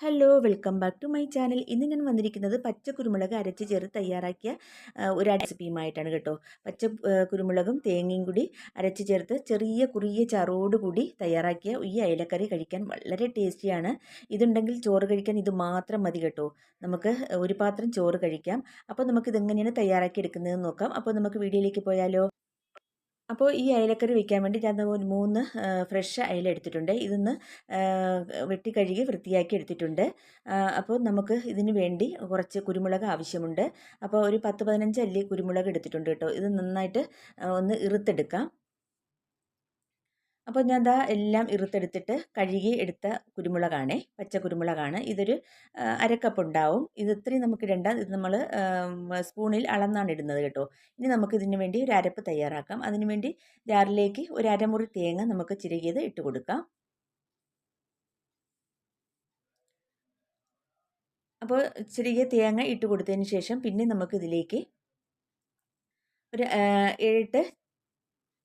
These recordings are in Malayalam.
Hello welcome back to my channel. ഇന്ന് ഞാൻ വന്നിരിക്കുന്നത് പച്ച കുരുമുളക് അരച്ച് ചേർത്ത് തയ്യാറാക്കിയ ഒരു റെസിപ്പിയുമായിട്ടാണ് കേട്ടോ. കുരുമുളകും തേങ്ങയും കൂടി അരച്ച് ചേർത്ത് ചെറിയ കുറിയ ചാറോടുകൂടി തയ്യാറാക്കിയ ഈ അയലക്കറി കഴിക്കാൻ വളരെ ടേസ്റ്റിയാണ്. ഇതുണ്ടെങ്കിൽ ചോറ് കഴിക്കാൻ ഇത് മാത്രം മതി കേട്ടോ. നമുക്ക് ഒരു പാത്രം ചോറ് കഴിക്കാം. അപ്പോൾ നമുക്കിതെങ്ങനെയാണ് തയ്യാറാക്കി എടുക്കുന്നതെന്ന് നോക്കാം. അപ്പോൾ നമുക്ക് വീഡിയോയിലേക്ക് പോയാലോ. അപ്പോൾ ഈ അയലക്കറി വയ്ക്കാൻ വേണ്ടി ഞാൻ ഒരു 3 ഫ്രഷ് അയല എടുത്തിട്ടുണ്ട്. ഇതൊന്ന് വെട്ടി കഴുകി വൃത്തിയാക്കി എടുത്തിട്ടുണ്ട്. അപ്പോൾ നമുക്ക് ഇതിന് വേണ്ടി കുറച്ച് കുരുമുളക് ആവശ്യമുണ്ട്. അപ്പോൾ ഒരു 10-15 അല്ലി കുരുമുളക് എടുത്തിട്ടുണ്ട് കേട്ടോ. ഇത് നന്നായിട്ട് ഒന്ന് ഇറുത്തെടുക്കാം. അപ്പോൾ ഞാൻ എല്ലാം ഇറുത്തെടുത്തിട്ട് കഴുകി എടുത്ത കുരുമുളകാണേ, പച്ച കുരുമുളകാണ്. ഇതൊരു അരക്കപ്പ് ഉണ്ടാവും. ഇത് ഇത്രയും നമുക്ക് ഇടണ്ട. ഇത് നമ്മൾ സ്പൂണിൽ അളന്നാണ് ഇടുന്നത് കേട്ടോ. ഇനി നമുക്ക് ഇതിന് വേണ്ടി ഒരു അരപ്പ് തയ്യാറാക്കാം. അതിന് വേണ്ടി ജാറിലേക്ക് ഒരു അരമുറി തേങ്ങ നമുക്ക് ചിരകിയത് ഇട്ട് കൊടുക്കാം. അപ്പോൾ ചിരകിയ തേങ്ങ ഇട്ട് കൊടുത്തതിന് ശേഷം പിന്നെ നമുക്ക് ഇതിലേക്ക് ഒരു 7-8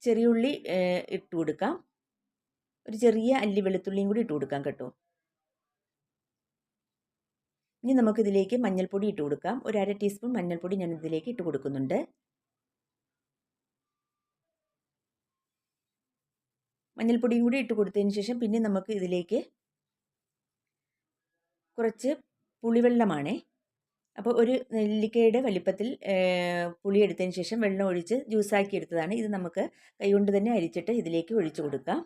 ചെറിയുള്ളി ഇട്ട് കൊടുക്കാം. ഒരു ചെറിയ അല്ലി വെളുത്തുള്ളിയും കൂടി ഇട്ട് കൊടുക്കാം കേട്ടോ. ഇനി നമുക്കിതിലേക്ക് മഞ്ഞൾപ്പൊടി ഇട്ട് കൊടുക്കാം. ഒരു 1/2 ടീസ്പൂൺ മഞ്ഞൾപ്പൊടി ഞാൻ ഇതിലേക്ക് ഇട്ട് കൊടുക്കുന്നുണ്ട്. മഞ്ഞൾപ്പൊടിയും കൂടി ഇട്ട് കൊടുത്തതിന് ശേഷം പിന്നെ നമുക്ക് ഇതിലേക്ക് കുറച്ച് പുളിവെള്ളമാണേ. അപ്പോൾ ഒരു നെല്ലിക്കയുടെ വലിപ്പത്തിൽ പുളി എടുത്തതിന് ശേഷം വെള്ളം ഒഴിച്ച് ജ്യൂസാക്കി എടുത്തതാണ്. ഇത് നമുക്ക് കൈകൊണ്ട് തന്നെ അരിച്ചിട്ട് ഇതിലേക്ക് ഒഴിച്ചു കൊടുക്കാം.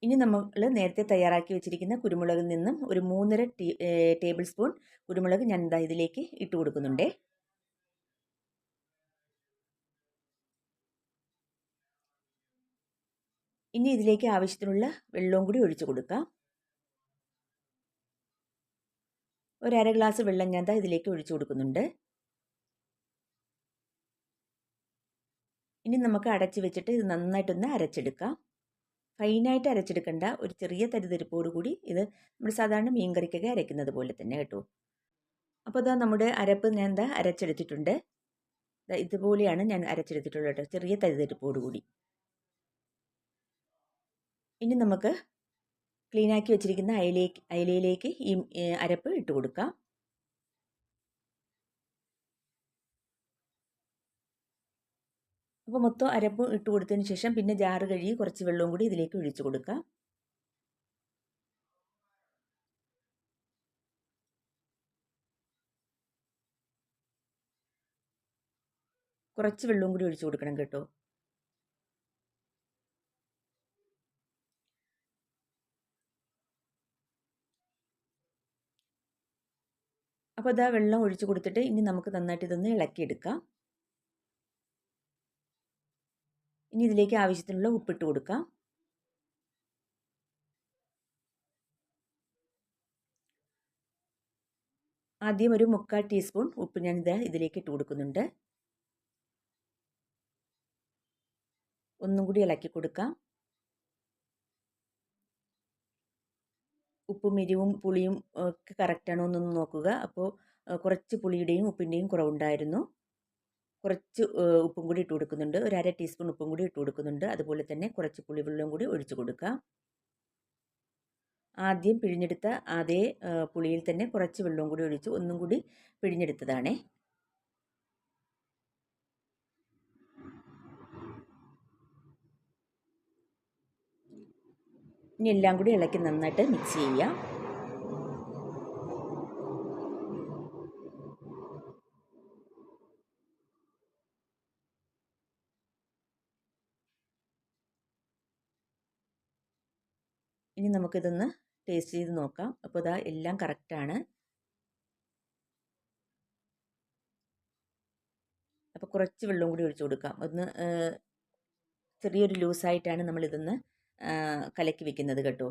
ഇനി നമ്മൾ നേരത്തെ തയ്യാറാക്കി വെച്ചിരിക്കുന്ന കുരുമുളകിൽ നിന്നും ഒരു 3.5 ടേബിൾ സ്പൂൺ കുരുമുളക് ഞാൻ ഇതിലേക്ക് ഇട്ട് കൊടുക്കുന്നുണ്ട്. ഇനി ഇതിലേക്ക് ആവശ്യത്തിനുള്ള വെള്ളവും കൂടി ഒഴിച്ചു കൊടുക്കാം. ഒരു 1/2 ഗ്ലാസ് വെള്ളം ഞാൻ ഇതിലേക്ക് ഒഴിച്ചു കൊടുക്കുന്നുണ്ട്. ഇനി നമുക്ക് അടച്ചു വെച്ചിട്ട് ഇത് നന്നായിട്ടൊന്ന് അരച്ചെടുക്കാം. ഫൈനായിട്ട് അരച്ചെടുക്കണ്ട, ഒരു ചെറിയ തരിതരിപ്പോട് കൂടി ഇത് നമ്മൾ സാധാരണ മീൻ കറിക്കൊക്കെ അരയ്ക്കുന്നത് പോലെ തന്നെ കേട്ടോ. അപ്പോൾ നമ്മുടെ അരപ്പ് ഞാൻ അരച്ചെടുത്തിട്ടുണ്ട്. ഇതുപോലെയാണ് ഞാൻ അരച്ചെടുത്തിട്ടുള്ളത് കേട്ടോ, ചെറിയ തരിതരിപ്പോട് കൂടി. ഇനി നമുക്ക് ക്ലീനാക്കി വെച്ചിരിക്കുന്ന അയലയിലേക്ക് ഈ അരപ്പ് ഇട്ട് കൊടുക്കാം. അപ്പോൾ മൊത്തം അരപ്പ് ഇട്ട് കൊടുത്തതിന് ശേഷം പിന്നെ ജാറ് കഴുകി കുറച്ച് വെള്ളവും കൂടി ഇതിലേക്ക് ഒഴിച്ചു കൊടുക്കാം. കുറച്ച് വെള്ളവും കൂടി ഒഴിച്ചു കൊടുക്കണം കേട്ടോ. അപ്പോൾ വെള്ളം ഒഴിച്ചു കൊടുത്തിട്ട് ഇനി നമുക്ക് നന്നായിട്ട് ഇതൊന്ന് ഇളക്കിയെടുക്കാം. ഇനി ഇതിലേക്ക് ആവശ്യത്തിനുള്ള ഉപ്പിട്ട് കൊടുക്കാം. ആദ്യം ഒരു 3/4 ടീസ്പൂൺ ഉപ്പ് ഞാൻ ഇതിലേക്ക് ഇട്ട് കൊടുക്കുന്നുണ്ട്. ഒന്നും കൂടി ഇളക്കി കൊടുക്കാം. ഉപ്പും എരിവും പുളിയും ഒക്കെ കറക്റ്റാണോ എന്നൊന്ന് നോക്കുക. അപ്പോൾ കുറച്ച് പുളിയുടെയും ഉപ്പിൻ്റെയും കുറവുണ്ടായിരുന്നു. കുറച്ച് ഉപ്പും കൂടി ഇട്ട് കൊടുക്കുന്നുണ്ട്. ഒരു 1/2 ടീസ്പൂൺ ഉപ്പും കൂടി ഇട്ട് കൊടുക്കുന്നുണ്ട്. അതുപോലെ തന്നെ കുറച്ച് പുളിവെള്ളവും കൂടി ഒഴിച്ചു കൊടുക്കാം. ആദ്യം പിഴിഞ്ഞെടുത്ത അതേ പുളിയിൽ തന്നെ കുറച്ച് വെള്ളവും കൂടി ഒഴിച്ച് ഒന്നും കൂടി പിഴിഞ്ഞെടുത്തതാണേ. ഇനി എല്ലാം കൂടി ഇളക്കി നന്നായിട്ട് മിക്സ് ചെയ്യാം. ഇനി നമുക്കിതൊന്ന് ടേസ്റ്റ് ചെയ്ത് നോക്കാം. അപ്പോൾ എല്ലാം കറക്റ്റാണ്. അപ്പോൾ കുറച്ച് വെള്ളം കൂടി ഒഴിച്ചു കൊടുക്കാം. ഒന്ന് ചെറിയൊരു ലൂസായിട്ടാണ് നമ്മളിതൊന്ന് കലക്കി വെക്കുന്നത് കേട്ടോ.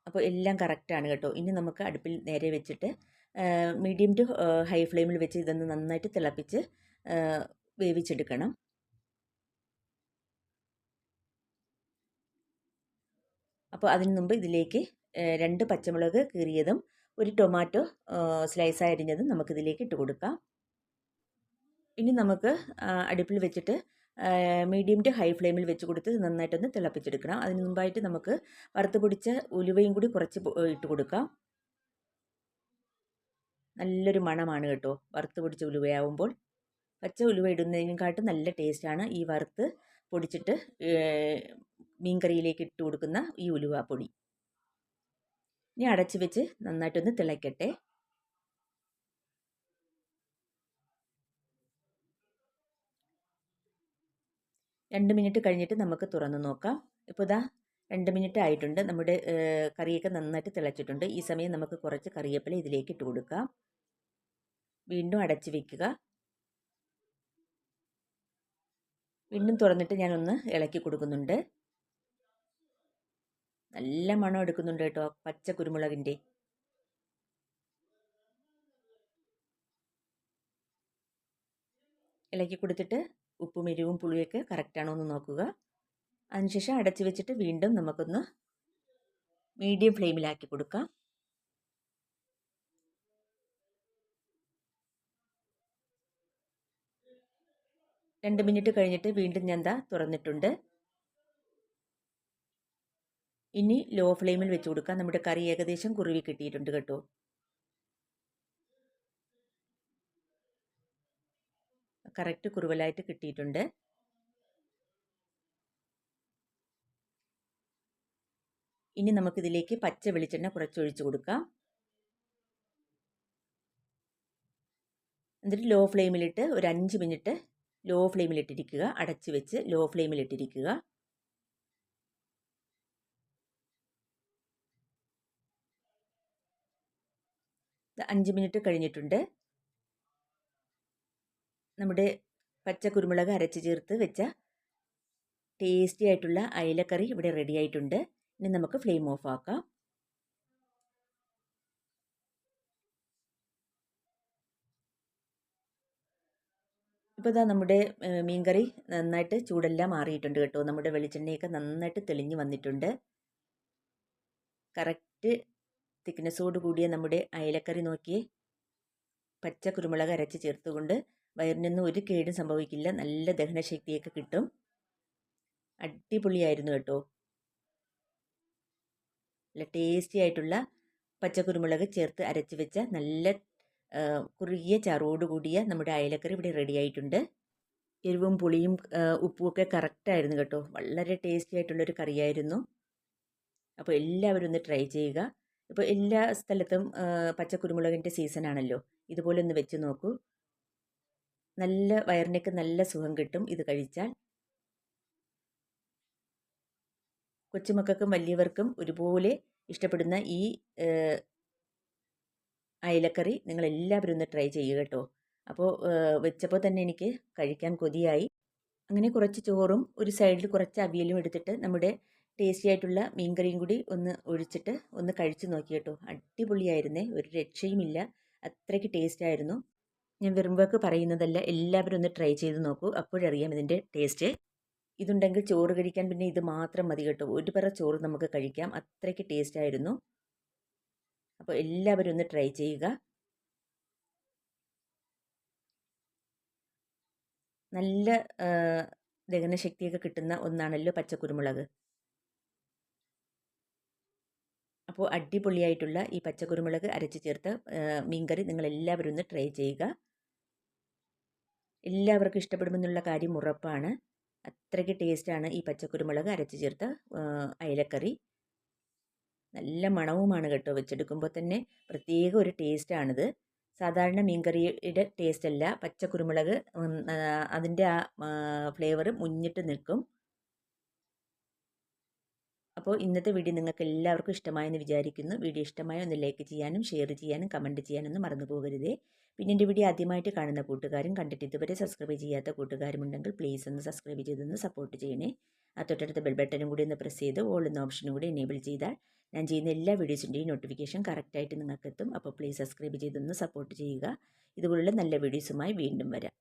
അപ്പോൾ എല്ലാം കറക്റ്റാണ് കേട്ടോ. ഇനി നമുക്ക് അടുപ്പിൽ നേരെ വെച്ചിട്ട് മീഡിയം ടു ഹൈ ഫ്ലെയിമിൽ വെച്ച് ഇതൊന്ന് നന്നായിട്ട് തിളപ്പിച്ച് വേവിച്ചെടുക്കണം. അപ്പോൾ അതിന് മുമ്പ് ഇതിലേക്ക് 2 പച്ചമുളക് കീറിയതും ഒരു ടൊമാറ്റോ സ്ലൈസായി അരിഞ്ഞതും നമുക്കിതിലേക്ക് ഇട്ട് കൊടുക്കാം. ഇനി നമുക്ക് അടുപ്പിൽ വെച്ചിട്ട് മീഡിയം ടു ഹൈ ഫ്ലെയിമിൽ വെച്ച് കൊടുത്ത് നന്നായിട്ടൊന്ന് തിളപ്പിച്ചെടുക്കണം. അതിന് മുമ്പായിട്ട് നമുക്ക് വറുത്ത് പൊടിച്ച ഉലുവയും കൂടി കുറച്ച് ഇട്ട് കൊടുക്കാം. നല്ലൊരു മണമാണ് കേട്ടോ വറുത്ത് പൊടിച്ച ഉലുവയാവുമ്പോൾ. പച്ച ഉലുവ ഇടുന്നതിനെക്കാട്ടും നല്ല ടേസ്റ്റാണ് ഈ വറുത്ത് പൊടിച്ചിട്ട് മീൻകറിയിലേക്ക് ഇട്ട് കൊടുക്കുന്ന ഈ ഉലുവ പൊടി. ഇനി അടച്ച് വെച്ച് നന്നായിട്ടൊന്ന് തിളയ്ക്കട്ടെ. 2 മിനിറ്റ് കഴിഞ്ഞിട്ട് നമുക്ക് തുറന്ന് നോക്കാം. ഇപ്പോൾ ഇതാ 2 മിനിറ്റ് ആയിട്ടുണ്ട്. നമ്മുടെ കറിയൊക്കെ നന്നായിട്ട് തിളച്ചിട്ടുണ്ട്. ഈ സമയം നമുക്ക് കുറച്ച് കറിവേപ്പില ഇതിലേക്ക് ഇട്ട് കൊടുക്കാം. വീണ്ടും അടച്ച് വെക്കുക. വീണ്ടും തുറന്നിട്ട് ഞാനൊന്ന് ഇളക്കി കൊടുക്കുന്നുണ്ട്. നല്ല മണം എടുക്കുന്നുണ്ട് കേട്ടോ പച്ച കുരുമുളകിൻ്റെ. ഇളക്കി കൊടുത്തിട്ട് ഉപ്പും എരിവും പുളിയൊക്കെ കറക്റ്റാണോ എന്ന് നോക്കുക. അതിനുശേഷം അടച്ചു വെച്ചിട്ട് വീണ്ടും നമുക്കൊന്ന് മീഡിയം ഫ്ലെയിമിലാക്കി കൊടുക്കാം. 2 മിനിറ്റ് കഴിഞ്ഞിട്ട് വീണ്ടും ഞാൻ തുറന്നിട്ടുണ്ട്. ഇനി ലോ ഫ്ലെയിമിൽ വെച്ച് കൊടുക്കാം. നമ്മുടെ കറി ഏകദേശം കുറുവി കിട്ടിയിട്ടുണ്ട് കേട്ടോ. കറക്റ്റ് കുറുവലായിട്ട് കിട്ടിയിട്ടുണ്ട്. ഇനി നമുക്കിതിലേക്ക് പച്ച വെളിച്ചെണ്ണ കുറച്ച് ഒഴിച്ചു കൊടുക്കാം. എന്നിട്ട് ലോ ഫ്ലെയിമിലിട്ട് ഒരു 5 മിനിറ്റ് ലോ ഫ്ലെയിമിലിട്ടിരിക്കുക. അടച്ചു വെച്ച് ലോ ഫ്ലെയിമിലിട്ടിരിക്കുക. അഞ്ച് മിനിറ്റ് കഴിഞ്ഞിട്ടുണ്ട്. നമ്മുടെ പച്ച കുരുമുളക് അരച്ച് ചേർത്ത് വെച്ച ടേസ്റ്റി ആയിട്ടുള്ള അയലക്കറി ഇവിടെ റെഡി ആയിട്ടുണ്ട്. ഇനി നമുക്ക് ഫ്ലെയിം ഓഫ് ആക്കാം. ഇപ്പോൾ ഇതാ നമ്മുടെ മീൻകറി നന്നായിട്ട് ചൂടെല്ലാം മാറിയിട്ടുണ്ട് കേട്ടോ. നമ്മുടെ വെളിച്ചെണ്ണയൊക്കെ നന്നായിട്ട് തെളിഞ്ഞ് വന്നിട്ടുണ്ട്. കറക്റ്റ് തിക്നെസ്സോട് കൂടിയ നമ്മുടെ അയലക്കറി നോക്കിയേ. പച്ച കുരുമുളക് അരച്ച് ചേർത്തുകൊണ്ട് വയറിനൊന്നും ഒരു കേടും സംഭവിക്കില്ല. നല്ല ദഹനശക്തിയൊക്കെ കിട്ടും. അടിപൊളിയായിരുന്നു കേട്ടോ. നല്ല ടേസ്റ്റി ആയിട്ടുള്ള പച്ചക്കുരുമുളക് ചേർത്ത് അരച്ച് വെച്ച നല്ല കുറുകിയ ചാറോട് കൂടിയ നമ്മുടെ അയലക്കറി ഇവിടെ റെഡി ആയിട്ടുണ്ട്. എരിവും പുളിയും ഉപ്പും ഒക്കെ കറക്റ്റായിരുന്നു കേട്ടോ. വളരെ ടേസ്റ്റി ആയിട്ടുള്ളൊരു കറിയായിരുന്നു. അപ്പോൾ എല്ലാവരും ഒന്ന് ട്രൈ ചെയ്യുക. ഇപ്പോൾ എല്ലാ സ്ഥലത്തും പച്ചക്കുരുമുളകിൻ്റെ സീസണാണല്ലോ. ഇതുപോലെ ഒന്ന് വെച്ച് നോക്കൂ. നല്ല വയറിനൊക്കെ നല്ല സുഖം കിട്ടും ഇത് കഴിച്ചാൽ. കൊച്ചുമക്കൾക്കും വലിയവർക്കും ഒരുപോലെ ഇഷ്ടപ്പെടുന്ന ഈ അയലക്കറി നിങ്ങളെല്ലാവരും ഒന്ന് ട്രൈ ചെയ്യുക കേട്ടോ. അപ്പോൾ വെച്ചപ്പോൾ തന്നെ എനിക്ക് കഴിക്കാൻ കൊതിയായി. അങ്ങനെ കുറച്ച് ചോറും ഒരു സൈഡിൽ കുറച്ച് അവിയലും എടുത്തിട്ട് നമ്മുടെ ടേസ്റ്റി ആയിട്ടുള്ള മീൻകറിയും കൂടി ഒന്ന് ഒഴിച്ചിട്ട് ഒന്ന് കഴിച്ച് നോക്കി കേട്ടോ. അടിപൊളിയായിരുന്നേ, ഒരു രക്ഷയുമില്ല. അത്രയ്ക്ക് ടേസ്റ്റായിരുന്നു. ഞാൻ വെറുമ്പോക്ക് പറയുന്നതല്ല, എല്ലാവരും ഒന്ന് ട്രൈ ചെയ്ത് നോക്കൂ. അപ്പോഴറിയാം ഇതിൻ്റെ ടേസ്റ്റ്. ഇതുണ്ടെങ്കിൽ ചോറ് കഴിക്കാൻ പിന്നെ ഇത് മാത്രം മതി കേട്ടോ. ഒരു പറ ചോറ് നമുക്ക് കഴിക്കാം. അത്രയ്ക്ക് ടേസ്റ്റായിരുന്നു. അപ്പോൾ എല്ലാവരും ഒന്ന് ട്രൈ ചെയ്യുക. നല്ല ദഹനശക്തിയൊക്കെ കിട്ടുന്ന ഒന്നാണല്ലോ പച്ചക്കുരുമുളക്. അപ്പോൾ അടിപൊളിയായിട്ടുള്ള ഈ പച്ചക്കുരുമുളക് അരച്ച് ചേർത്ത് മീൻകറി നിങ്ങളെല്ലാവരും ഒന്ന് ട്രൈ ചെയ്യുക. എല്ലാവർക്കും ഇഷ്ടപ്പെടുമെന്നുള്ള കാര്യം ഉറപ്പാണ്. അത്രയ്ക്ക് ടേസ്റ്റാണ് ഈ പച്ചക്കുരുമുളക് അരച്ച് ചേർത്ത അയലക്കറി. നല്ല മണവുമാണ് കേട്ടോ. വെച്ചെടുക്കുമ്പോൾ തന്നെ പ്രത്യേക ഒരു ടേസ്റ്റാണിത്. സാധാരണ മീൻകറിയുടെ ടേസ്റ്റ് അല്ല. പച്ചക്കുരുമുളക് അതിൻ്റെ ആ ഫ്ലേവർ മുന്നിട്ട് നിൽക്കും. അപ്പോൾ ഇന്നത്തെ വീഡിയോ നിങ്ങൾക്ക് എല്ലാവർക്കും ഇഷ്ടമായെന്ന് വിചാരിക്കുന്നു. വീഡിയോ ഇഷ്ടമായ ഒന്ന് ലൈക്ക് ചെയ്യാനും ഷെയർ ചെയ്യാനും കമൻറ്റ് ചെയ്യാനൊന്നും മറന്നു പോകരുതേ. പിന്നെ എൻ്റെ വീഡിയോ ആദ്യമായിട്ട് കാണുന്ന കൂട്ടുകാരും കണ്ടിട്ട് ഇതുവരെ സബ്സ്ക്രൈബ് ചെയ്യാത്ത കൂട്ടുകാരും ഉണ്ടെങ്കിൽ പ്ലീസ് ഒന്ന് സബ്സ്ക്രൈബ് ചെയ്തൊന്ന് സപ്പോർട്ട് ചെയ്യണേ. ആ തൊട്ടടുത്ത ബെൽ ബട്ടനും കൂടി ഒന്ന് പ്രസ് ചെയ്ത് ഓൾ എന്ന ഓപ്ഷനും കൂടി എനേബിൾ ചെയ്താൽ ഞാൻ ചെയ്യുന്ന എല്ലാ വീഡിയോസിൻ്റെയും നോട്ടിഫിക്കേഷൻ കറക്റ്റായിട്ട് നിങ്ങൾക്ക് എത്തും. അപ്പോൾ പ്ലീസ് സബ്സ്ക്രൈബ് ചെയ്തൊന്ന് സപ്പോർട്ട് ചെയ്യുക. ഇതുപോലുള്ള നല്ല വീഡിയോസുമായി വീണ്ടും വരാം.